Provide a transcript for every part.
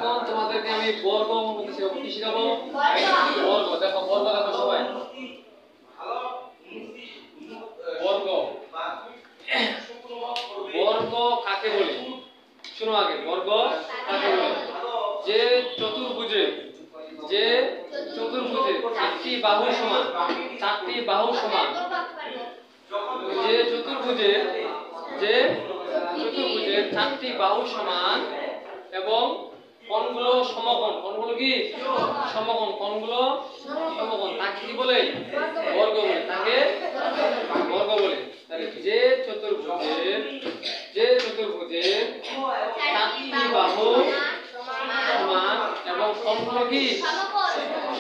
এখন তোমাদেরকে আমি বর্গ অঙ্ক শেখাবো। কি শেখাবো? বর্গ। দেখো বর্গ, দেখো সবাই বর্গ। বর্গ কাকে বলে? শোনো আগে, বর্গ কাকে বলে? যে চতুর্ভুজের চারটি বাহু সমান, চারটি বাহু সমান, যে চতুর্ভুজের চারটি বাহু সমান এবং কোণগুলো সমকোণ। কোণগুলো কি? সমকোণ। কোণগুলো সমকোণ। তাকে কি বলে? বর্গ বলে। তাকে বর্গ বলে। তাহলে যে চতুর্ভুজের চারটি বাহু সমান এবং কোণগুলো কি?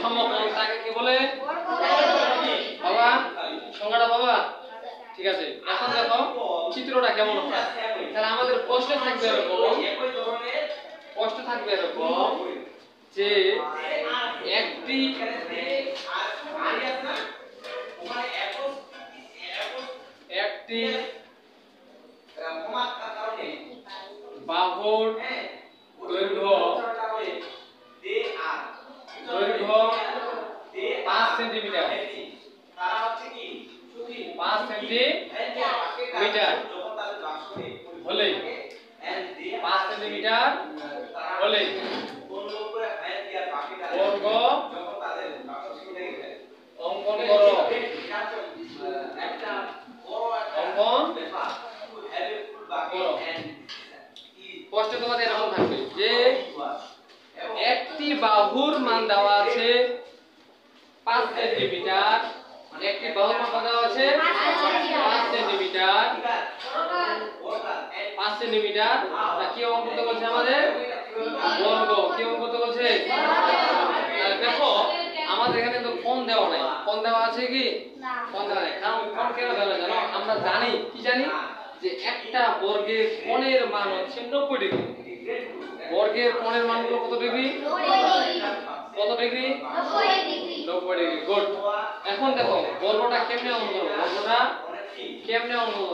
সমকোণ, তাকে কি বলে? বাবা সংজ্ঞাটা বাবা ঠিক আছে। এখন দেখো চিত্রটা কেমন হবে। তাহলে আমাদের প্রশ্ন থাকবে এরকম যে একটি বাহুর দৈর্ঘ্য 5 সেন্টিমিটার, 5 সেন্টিমিটার হলে, 5 সেন্টিমিটার হলে বর্গ অঙ্কন করো। প্রশ্ন তোমাদের এরকম থাকবে যে একটি বাহুর মান দেওয়া আছে 5 সেন্টিমিটার, একটি বাহুর মান দেওয়া আছে 5 সেন্টিমিটার, 5 সেন্টিমিটার। কি অঙ্ক করতে বলছে আমাদের? বর্গ। কি অঙ্ক করতে বলছে? দেখো আমাদের এখানে তো কোণ দেওয়া নাই। কোণ দেওয়া আছে কি? কোণ দেওয়া নাই। কারণ কোণ কেন দেওয়া জানো? আমরা জানি কি জানি যে একটা বর্গের কোণের মান হচ্ছে 90 ডিগ্রি। বর্গের কোণের মানগুলো কত ডিগ্রি? 90 ডিগ্রি। কত ডিগ্রি? 90 ডিগ্রি। 90 ডিগ্রি। গুড। এখন দেখো বর্গটা কেমনে অঙ্কন করব? বর্গটা কেমনে অঙ্কন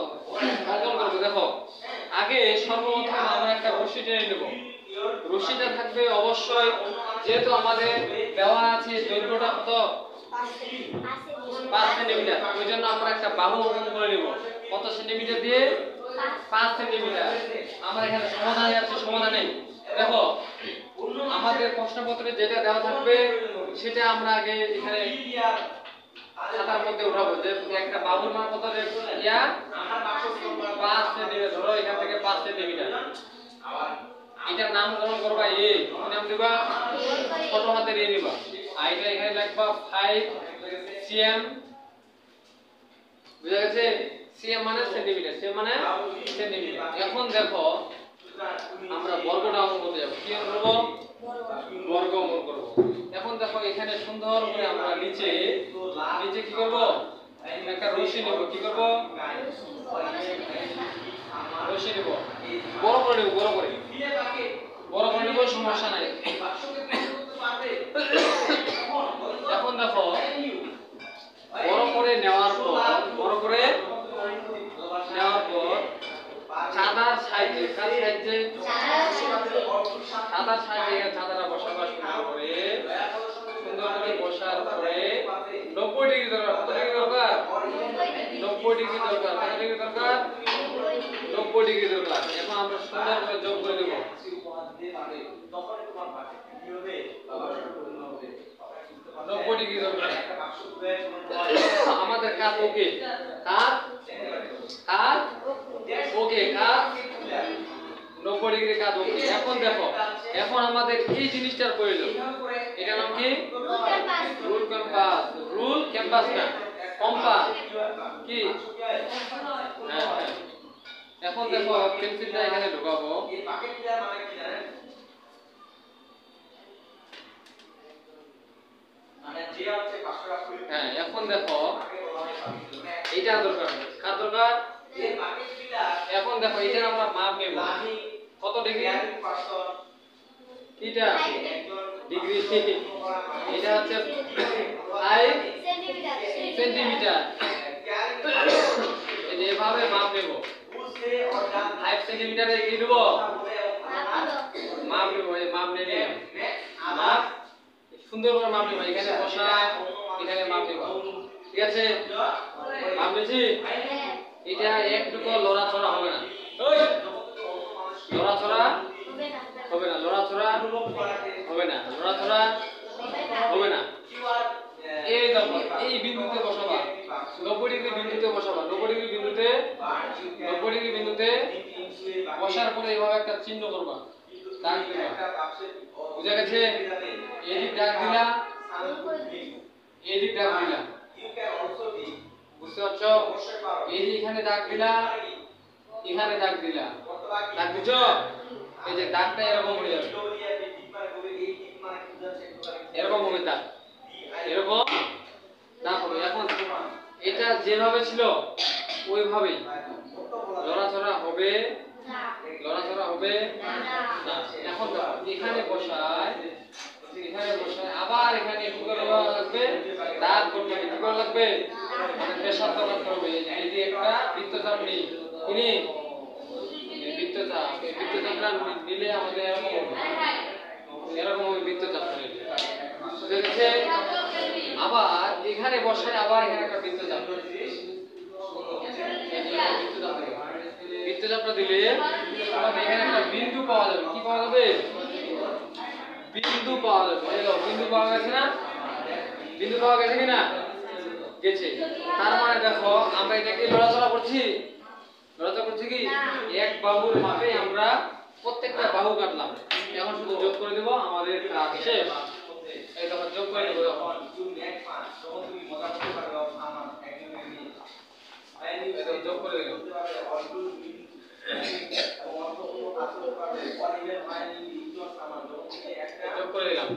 করব? দেখো আগে সর্বপ্রথম আমরা একটা রশ্মি টেনে নেব। রশ্মিটা থাকবে অবশ্যই, যেহেতু আমাদের দেওয়া আছে দৈর্ঘ্যটা কত? 5 সেন্টিমিটার। ওইজন্য আমরা একটা বাহু অঙ্কন করে নেব। কত সেন্টিমিটার দিয়ে? 5 সেন্টিমিটার। আমরা এখানে সমাধানে আছে, সমাধানে দেখো আমাদের প্রশ্নপত্রে যেটা দেওয়া থাকবে সেটা আমরা আগে এখানে খাতার মধ্যে উঠাবো। যে একটা বাহুর মান কত? 5 সেন্টিমিটার। ধরো এখান থেকে 5 সেন্টিমিটার। এটার নামকরণ করবা এ। কি নাম দিবা? ছোট হাতের এ নিবা। আর এটা এখানে লিখবা 5 সিএম। বুঝা গেছে? সিএম মানে সেন্টিমিটার, সিএম মানে সেন্টিমিটার। এখন দেখো আমরা বর্গটা অঙ্কন করতে যাব। কি অঙ্কন করব? বর্গ অঙ্কন করব। এখন দেখো এখানে সুন্দর করে আমরা নিচে কি করব? একটা রশ্মি নেব। কি করব? রশ্মি নেব। বড় করে নেব, বড় করে নেব, সমস্যা নাই। এখন দেখো বড় করে নেওয়ার পর চাঁদার সাইজে, কার সাইজে? চাঁদার সাইজে চাঁদাটা বসাবার সুন্দর করে বসার পরে 90 ডিগ্রি দরকার। কত ডিগ্রি দরকার? 90 ডিগ্রি দরকার। কত ডিগ্রি দরকার? 90 ডিগ্রি দরকার। এখন আমরা সুন্দর করে যোগ করে দেব। তখন তোমার ভাষা কি হবে? 90 ডিগ্রি দরকার। আমাদের কাজ ওকে। কাজ ওকে। কাজ 90 ডিগ্রি কাজ ওকে। এখন দেখো এখন আমাদের এই জিনিসটার প্রয়োজন। এটার নাম কি? Rule compass. রুল কম্পাস না, কম্পাস। কি? হ্যাঁ। এখন দেখো পেন্সিলটা এখানে ঢোকাবো। হ্যাঁ, এখন দেখো এইটা দরকার। কার দরকার? এখন দেখো এটার আমরা মাপ নেব। কত ডিগ্রি? এটা ডিগ্রি। এটা হচ্ছে 5 সেন্টিমিটার। এভাবে মাপ নেব। 5 সেন্টিমিটারে কি নেব? মাপ নেব, এই মাপ নিয়ে নিলাম। মাপ সুন্দর করে মাপ নেব, এখানে বসা, এখানে মাপ নেব, ঠিক আছে? মাপ নিয়েছি। এটা একটুকু লড়াচড়া হবে না, ওই লড়াচড়া হবে না, লড়াচড়া হবে না, লড়াচড়া হবে না। এই দেখো, এই বিন্দুতে বসাবা, 90 ডিগ্রি বিন্দুতে বসাবা, 90 ডিগ্রি বিন্দুতে, 90 ডিগ্রি বিন্দুতে বসার পরে এইভাবে একটা চিহ্ন করবা, দাগ দিবা, বুঝা গেছে? এদিক দাগ দিলা, এদিক দাগ দিলা, বুঝতে পারছো? এই যে এখানে দাগ দিলা, এখানে দাগ দিলা, দাগ দিছো, এই যে দাগটা এরকম হয়ে যাবে, এরকম হবে দাগ, এরকম দাগ হবে। এখন এটা যেভাবে ছিল ওইভাবেই লড়াচড়া হবে, লড়াচড়া হবে না। এখন দেখো, এখানে বসায়, এখানে বসায়, আবার এখানে কি করে লাগবে, দাগ করতে হবে, কি করে লাগবে, মানে প্রেসার তো করতে হবে। এই যে একটা বৃত্তচাপ নেই, কিনি বৃত্তচাপ, এই বৃত্তচাপটা নিলে আমাদের এরকম হবে, এরকম হবে বৃত্তচাপ নিলে, বুঝে গেছে? আবার এখানে বসায়, আবার এখানে একটা বৃত্তচাপ, বৃত্তচাপটা দিলে আমাদের এখানে একটা বিন্দু পাওয়া যাবে। কি পাওয়া যাবে? বিন্দু পাওয়া যাবে। এই দেখো, বিন্দু পাওয়া গেছে না? বিন্দু পাওয়া গেছে কিনা? গেছে। তার মানে দেখো, আমরা এটাকে লড়াচড়া করছি, লড়াচড়া করছি কি? এক বাহুর মাপে আমরা প্রত্যেকটা বাহু কাটলাম। এখন শুধু যোগ করে দেব, আমাদের কাজ শেষ। এই দেখো, যোগ করে দেব। যোগ করে দিলাম, যোগ করে দিলাম।